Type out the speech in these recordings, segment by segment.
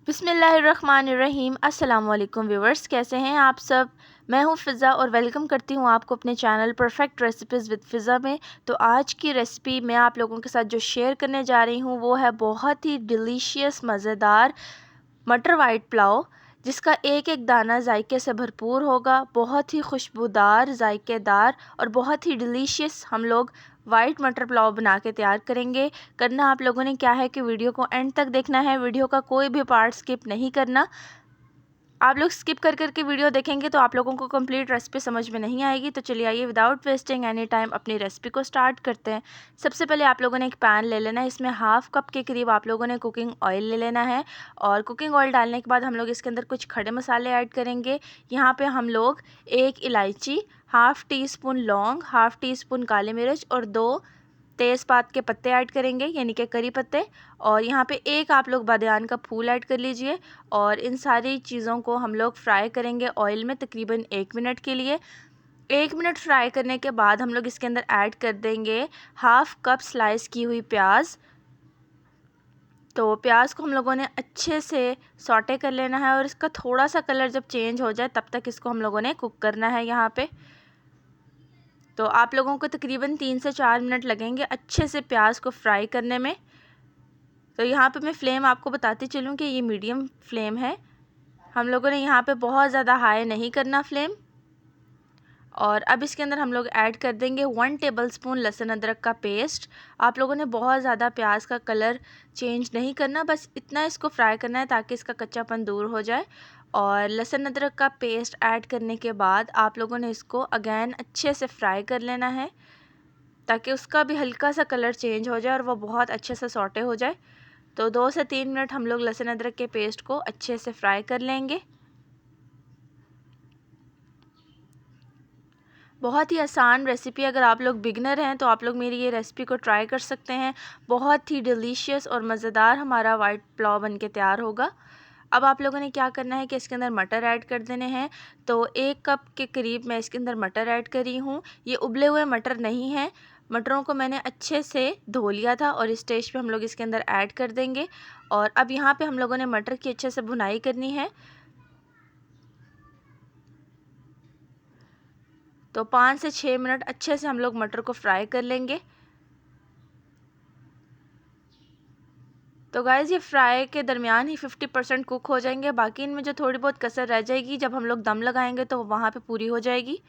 बिस्मिल्लाहिर्रहमानिर्रहीम। अस्सलाम वालेकुम व्यूवर्स, कैसे हैं आप सब। मैं हूं फ़िज़ा और वेलकम करती हूं आपको अपने चैनल परफेक्ट रेसिपीज़ विद फ़िज़ा में। तो आज की रेसिपी मैं आप लोगों के साथ जो शेयर करने जा रही हूं वो है बहुत ही डिलीशियस मज़ेदार मटर वाइट पुलाव, जिसका एक एक दाना जायके से भरपूर होगा। बहुत ही खुशबूदार, जायकेदार और बहुत ही डिलीशियस हम लोग वाइट मटर पुलाव बना के तैयार करेंगे। करना आप लोगों ने क्या है कि वीडियो को एंड तक देखना है, वीडियो का कोई भी पार्ट स्किप नहीं करना। आप लोग स्किप कर करके वीडियो देखेंगे तो आप लोगों को कंप्लीट रेसिपी समझ में नहीं आएगी। तो चलिए आइए विदाउट वेस्टिंग एनी टाइम अपनी रेसिपी को स्टार्ट करते हैं। सबसे पहले आप लोगों ने एक पैन ले लेना है, इसमें हाफ कप के करीब आप लोगों ने कुकिंग ऑयल ले लेना है। और कुकिंग ऑयल डालने के बाद हम लोग इसके अंदर कुछ खड़े मसाले ऐड करेंगे। यहाँ पे हम लोग 1 इलायची, हाफ़ टी स्पून लौंग, हाफ़ टी स्पून काली मिर्च और 2 तेज़पात के पत्ते ऐड करेंगे, यानी कि करी पत्ते। और यहाँ पे एक आप लोग बादियान का फूल ऐड कर लीजिए। और इन सारी चीज़ों को हम लोग फ्राई करेंगे ऑयल में तकरीबन 1 मिनट के लिए। 1 मिनट फ्राई करने के बाद हम लोग इसके अंदर ऐड कर देंगे हाफ़ कप स्लाइस की हुई प्याज। तो प्याज को हम लोगों ने अच्छे से सॉटे कर लेना है और इसका थोड़ा सा कलर जब चेंज हो जाए तब तक इसको हम लोगों ने कुक करना है। यहाँ पे तो आप लोगों को तकरीबन 3 से 4 मिनट लगेंगे अच्छे से प्याज को फ्राई करने में। तो यहाँ पे मैं फ़्लेम आपको बताती चलूँ कि ये मीडियम फ्लेम है। हम लोगों ने यहाँ पे बहुत ज़्यादा हाई नहीं करना फ्लेम। और अब इसके अंदर हम लोग ऐड कर देंगे 1 टेबलस्पून लहसुन अदरक का पेस्ट। आप लोगों ने बहुत ज़्यादा प्याज का कलर चेंज नहीं करना, बस इतना इसको फ्राई करना है ताकि इसका कच्चापन दूर हो जाए। और लहसुन अदरक का पेस्ट ऐड करने के बाद आप लोगों ने इसको अगेन अच्छे से फ्राई कर लेना है ताकि उसका भी हल्का सा कलर चेंज हो जाए और वो बहुत अच्छे से सॉटे हो जाए। तो 2 से 3 मिनट हम लोग लहसुन अदरक के पेस्ट को अच्छे से फ्राई कर लेंगे। बहुत ही आसान रेसिपी, अगर आप लोग बिगनर हैं तो आप लोग मेरी ये रेसिपी को ट्राई कर सकते हैं। बहुत ही डिलीशियस और मज़ेदार हमारा वाइट पुलाव बन के तैयार होगा। अब आप लोगों ने क्या करना है कि इसके अंदर मटर ऐड कर देने हैं। तो 1 कप के करीब मैं इसके अंदर मटर ऐड करी हूँ। ये उबले हुए मटर नहीं हैं, मटरों को मैंने अच्छे से धो लिया था और इस स्टेज पे हम लोग इसके अंदर ऐड कर देंगे। और अब यहाँ पे हम लोगों ने मटर की अच्छे से भुनाई करनी है। तो 5 से 6 मिनट अच्छे से हम लोग मटर को फ्राई कर लेंगे। तो गाइज़ ये फ्राई के दरमियान ही 50% कुक हो जाएंगे, बाकी इनमें जो थोड़ी बहुत कसर रह जाएगी जब हम लोग दम लगाएंगे तो वहाँ पे पूरी हो जाएगी।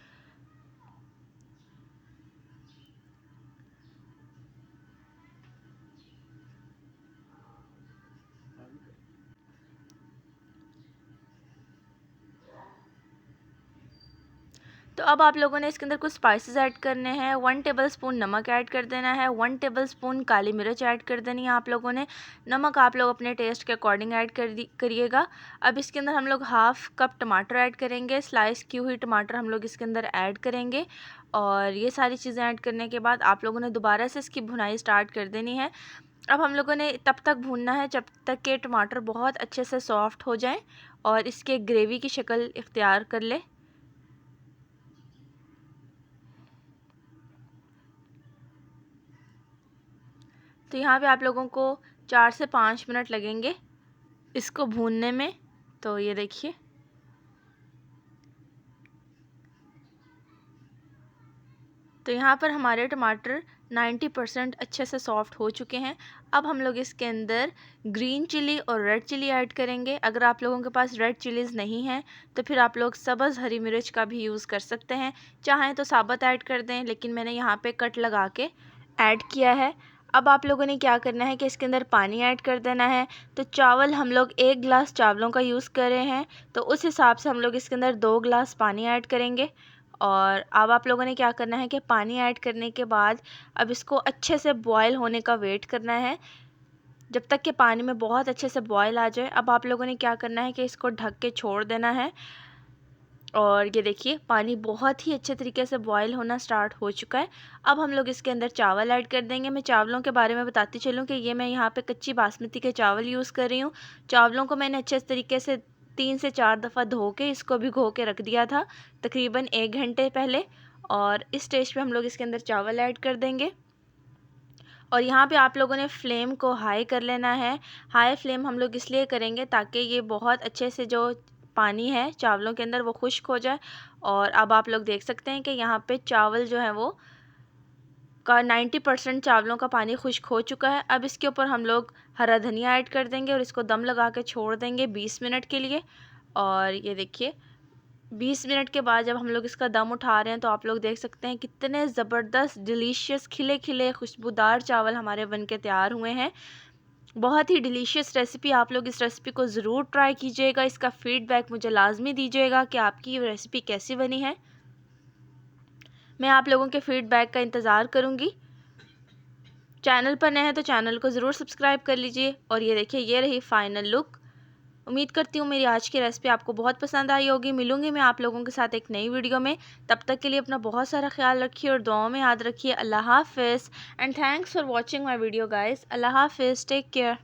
तो अब आप लोगों ने इसके अंदर कुछ स्पाइसेस ऐड करने हैं। 1 टेबलस्पून नमक ऐड कर देना है, 1 टेबलस्पून काली मिर्च ऐड कर देनी है आप लोगों ने। नमक आप लोग अपने टेस्ट के अकॉर्डिंग ऐड करिएगा। अब इसके अंदर हम लोग हाफ़ कप टमाटर ऐड करेंगे, स्लाइस की हुई टमाटर हम लोग इसके अंदर ऐड करेंगे। और ये सारी चीज़ें ऐड करने के बाद आप लोगों ने दोबारा से इसकी भुनाई स्टार्ट कर देनी है। अब हम लोगों ने तब तक भूनना है जब तक कि टमाटर बहुत अच्छे से सॉफ्ट हो जाएं और इसके ग्रेवी की शक्ल इख्तियार कर ले। तो यहाँ पे आप लोगों को 4 से 5 मिनट लगेंगे इसको भूनने में। तो ये देखिए, तो यहाँ पर हमारे टमाटर 90% अच्छे से सॉफ्ट हो चुके हैं। अब हम लोग इसके अंदर ग्रीन चिली और रेड चिली ऐड करेंगे। अगर आप लोगों के पास रेड चिलीज़ नहीं हैं तो फिर आप लोग सब्ज़ हरी मिर्च का भी यूज़ कर सकते हैं, चाहें तो साबुत ऐड कर दें, लेकिन मैंने यहाँ पे कट लगा के ऐड किया है। अब आप लोगों ने क्या करना है कि इसके अंदर पानी ऐड कर देना है। तो चावल हम लोग 1 गिलास चावलों का यूज़ कर रहे हैं, तो उस हिसाब से हम लोग इसके अंदर 2 गिलास पानी ऐड करेंगे। और अब आप लोगों ने क्या करना है कि पानी ऐड करने के बाद अब इसको अच्छे से बॉयल होने का वेट करना है जब तक कि पानी में बहुत अच्छे से बॉयल आ जाए। अब आप लोगों ने क्या करना है कि इसको ढक के छोड़ देना है। और ये देखिए पानी बहुत ही अच्छे तरीके से बॉयल होना स्टार्ट हो चुका है। अब हम लोग इसके अंदर चावल ऐड कर देंगे। मैं चावलों के बारे में बताती चलूँ कि ये मैं यहाँ पे कच्ची बासमती के चावल यूज़ कर रही हूँ। चावलों को मैंने अच्छे तरीके से 3 से 4 दफ़ा धो के इसको भिगो के रख दिया था तकरीबन 1 घंटे पहले। और इस स्टेज पे हम लोग इसके अंदर चावल ऐड कर देंगे। और यहाँ पे आप लोगों ने फ्लेम को हाई कर लेना है। हाई फ्लेम हम लोग इसलिए करेंगे ताकि ये बहुत अच्छे से जो पानी है चावलों के अंदर वो खुश्क हो जाए। और अब आप लोग देख सकते हैं कि यहाँ पे चावल जो है वो का 90% चावलों का पानी खुश्क हो चुका है। अब इसके ऊपर हम लोग हरा धनिया ऐड कर देंगे और इसको दम लगा के छोड़ देंगे 20 मिनट के लिए। और ये देखिए 20 मिनट के बाद जब हम लोग इसका दम उठा रहे हैं तो आप लोग देख सकते हैं कितने ज़बरदस्त डिलीशियस खिले खिले खुशबूदार चावल हमारे बन के तैयार हुए हैं। बहुत ही डिलीशियस रेसिपी, आप लोग इस रेसिपी को ज़रूर ट्राई कीजिएगा। इसका फ़ीडबैक मुझे लाजमी दीजिएगा कि आपकी ये रेसिपी कैसी बनी है। मैं आप लोगों के फ़ीडबैक का इंतज़ार करूँगी। चैनल पर नए हैं तो चैनल को ज़रूर सब्सक्राइब कर लीजिए। और ये देखिए ये रही फ़ाइनल लुक। उम्मीद करती हूँ मेरी आज की रेसिपी आपको बहुत पसंद आई होगी। मिलूंगी मैं आप लोगों के साथ एक नई वीडियो में। तब तक के लिए अपना बहुत सारा ख्याल रखिए और दुआओं में याद रखिए। अल्लाह हाफ़िज़ and thanks for watching my video guys. अल्लाह हाफ़िज़, टेक केयर।